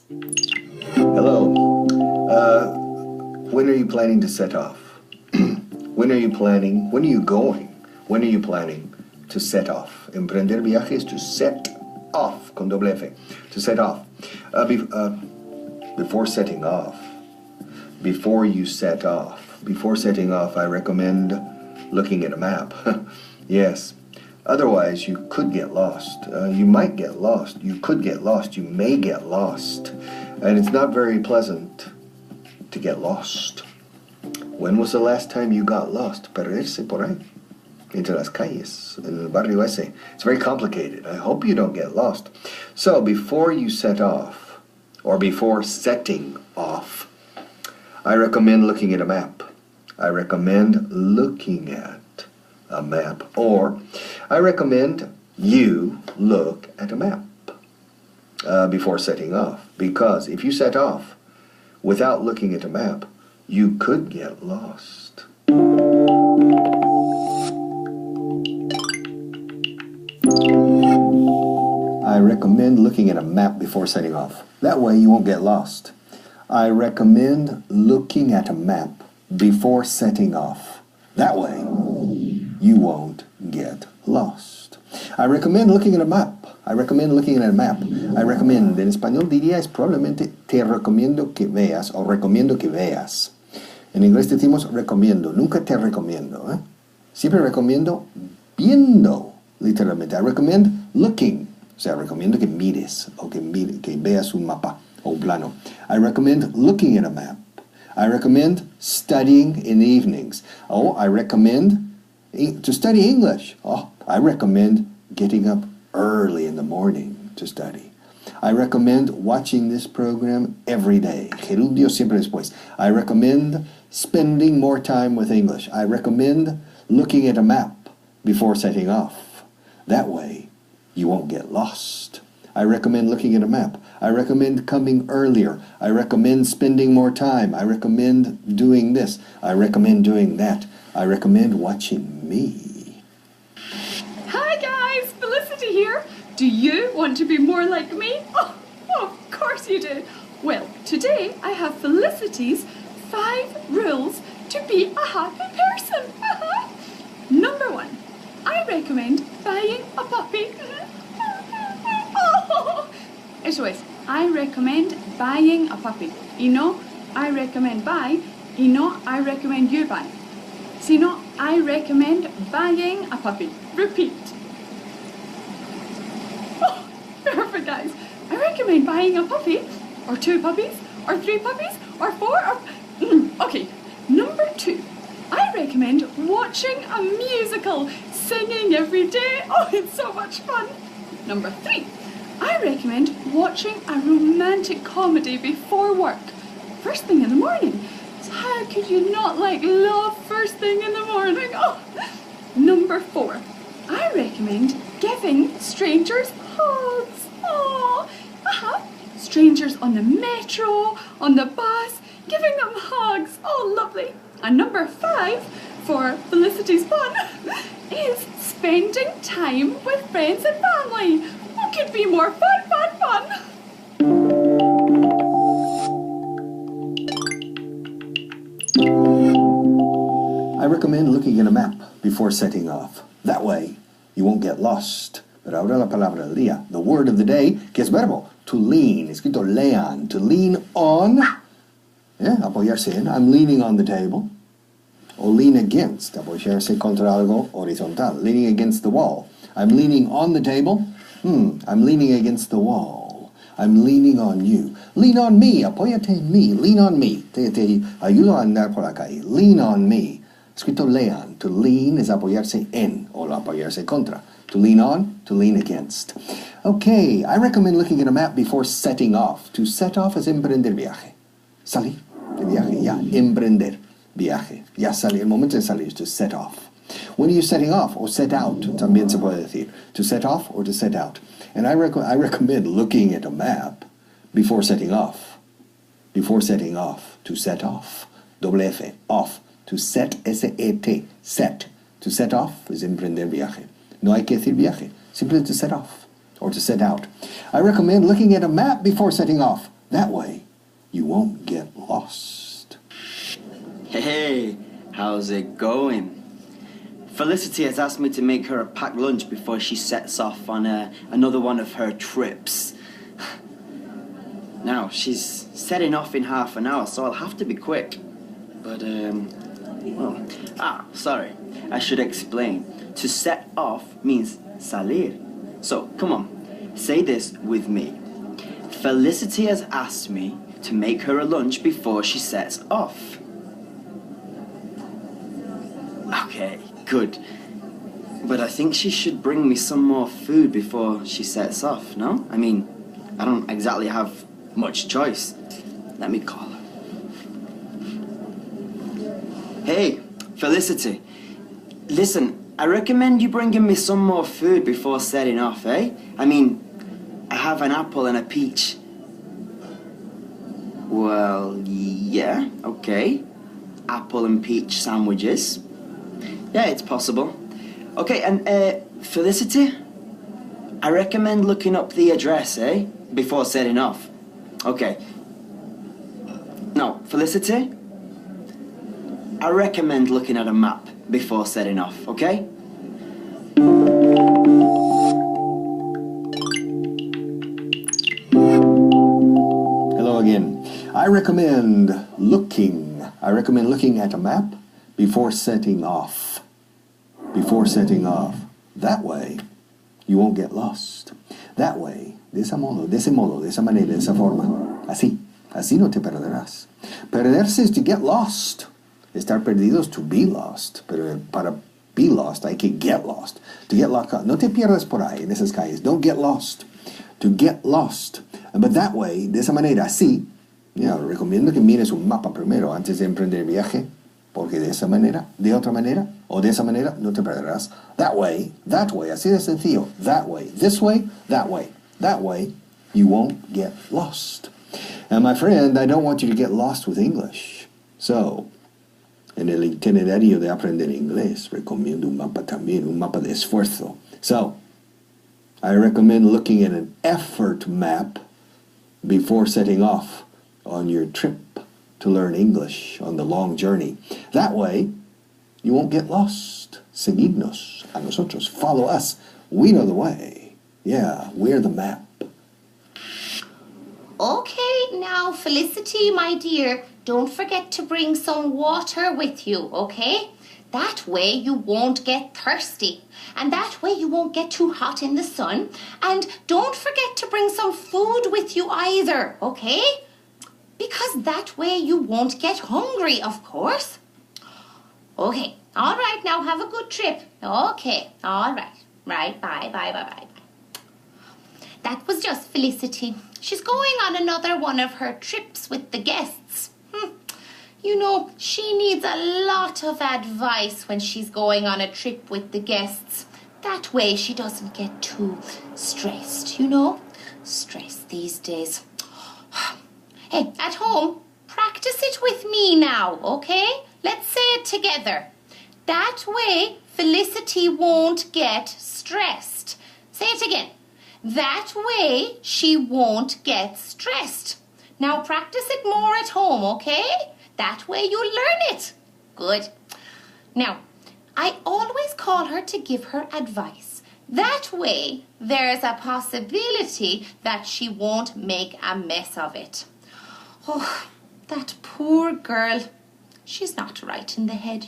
Hello. When are you planning to set off? When are you going? When are you planning to set off? Emprender viaje is to set off, con doble F, to set off. Before setting off, before setting off, I recommend looking at a map. Yes. Otherwise, you could get lost. You might get lost. You could get lost. You may get lost. And it's not very pleasant to get lost. When was the last time you got lost? Perderse por ahí, entre las calles, en el barrio ese. It's very complicated. I hope you don't get lost. So before you set off, or before setting off, I recommend looking at a map. I recommend looking at a map. Or I recommend you look at a map before setting off. Because if you set off without looking at a map, you could get lost. I recommend looking at a map before setting off. That way you won't get lost. I recommend looking at a map before setting off. That way you won't get lost. I recommend looking at a map. I recommend looking at a map. I recommend, en español diría es probablemente te recomiendo que veas o recomiendo que veas. En inglés decimos recomiendo, nunca te recomiendo. Siempre recomiendo viendo, literalmente. I recommend looking, o sea, recomiendo que mires o que veas un mapa o un plano. I recommend looking at a map. I recommend studying in the evenings. Oh, I recommend to study English. Oh, I recommend getting up early in the morning to study. I recommend watching this program every day. Gerundio siempre después. I recommend spending more time with English. I recommend looking at a map before setting off. That way, you won't get lost. I recommend looking at a map. I recommend coming earlier. I recommend spending more time. I recommend doing this. I recommend doing that. I recommend watching me. Hi guys, Felicity here. Do you want to be more like me? Oh, of course you do. Well, today I have Felicity's 5 rules to be a happy person. Number 1, I recommend buying a puppy. Eso es, I recommend buying a puppy. Y no, I recommend buy. Y no, I recommend you buy. Sino, I recommend buying a puppy. Repeat. Oh, perfect, guys. I recommend buying a puppy, or 2 puppies, or 3 puppies, or 4, or... Okay, number 2. I recommend watching a musical, singing every day. Oh, it's so much fun. Number 3. I recommend watching a romantic comedy before work, first thing in the morning. So how could you not like love first thing in the morning? Oh. Number 4. I recommend giving strangers hugs. Oh, strangers on the metro, on the bus, giving them hugs. Oh, lovely. And number 5, for Felicity's fun, is spending time with friends and family. What could be more fun? I recommend looking at a map before setting off. That way, you won't get lost. Pero ahora la palabra del día, the word of the day, que es verbo, to lean, escrito lean, to lean on, apoyarse en, I'm leaning on the table. O lean against, apoyarse contra algo horizontal, leaning against the wall. I'm leaning on the table. I'm leaning against the wall. I'm leaning on you. Lean on me, apóyate en mí, lean on me. Te ayudo a andar por la calle. Lean on me. Escrito lean. To lean es apoyarse en, o apoyarse contra. To lean on, to lean against. Okay, I recommend looking at a map before setting off. To set off es emprender viaje. Salir de viaje, ya, emprender viaje. Ya salir, el momento de salir, to set off. When are you setting off? Or set out, también se puede decir. To set off or to set out. And I recommend looking at a map before setting off. Before setting off. To set off. Doble F, off. To set, S-E-T, set. To set off is emprender viaje. No hay que decir viaje. Simply to set off. Or to set out. I recommend looking at a map before setting off. That way, you won't get lost. Hey, how's it going? Felicity has asked me to make her a packed lunch before she sets off on another one of her trips. Now, she's setting off in half an hour, so I'll have to be quick. But, sorry. I should explain. To set off means salir. So, come on, say this with me. Felicity has asked me to make her a lunch before she sets off. Okay, good. But I think she should bring me some more food before she sets off, no? I mean, I don't exactly have much choice. Let me call her. Hey, Felicity. Listen, I recommend you bringing me some more food before setting off, eh? I mean, I have an apple and a peach. Well, yeah, okay. Apple and peach sandwiches. Yeah, it's possible. Okay, and Felicity? I recommend looking up the address, eh? Before setting off. Okay. No, Felicity? I recommend looking at a map before setting off, okay? Hello again. I recommend looking at a map before setting off. Before setting off. That way, you won't get lost. That way, de ese modo, de esa manera, de esa forma. Así no te perderás. Perderse is to get lost. Estar perdido is to be lost. Pero para be lost hay que get lost. To get lost, no te pierdas por ahí en esas calles. Don't get lost. To get lost. But that way, de esa manera, así, recomiendo que mires un mapa primero antes de emprender el viaje. Porque de esa manera, de otra manera, o de esa manera, no te perderás. That way, así de sencillo. That way, this way, that way. That way, you won't get lost. And my friend, I don't want you to get lost with English. So, en el itinerario de aprender inglés, recomiendo un mapa también, un mapa de esfuerzo. So, I recommend looking at an effort map before setting off on your trip to learn English on the long journey. That way, you won't get lost. Seguidnos a nosotros. Follow us. We know the way. Yeah, we're the map. Okay, now Felicity, my dear, don't forget to bring some water with you, okay? That way you won't get thirsty. And that way you won't get too hot in the sun. And don't forget to bring some food with you either, okay? Because that way you won't get hungry, of course. Okay, all right, now have a good trip. Okay, all right. Right, bye. That was just Felicity. She's going on another one of her trips with the guests. You know, she needs a lot of advice when she's going on a trip with the guests. That way she doesn't get too stressed, Stress these days. Hey, at home, practice it with me now, okay? Let's say it together. That way Felicity won't get stressed. Say it again. That way she won't get stressed. Now practice it more at home, okay? That way you'll learn it. Good. Now, I always call her to give her advice. That way there's a possibility that she won't make a mess of it. Oh, that poor girl. She's not right in the head,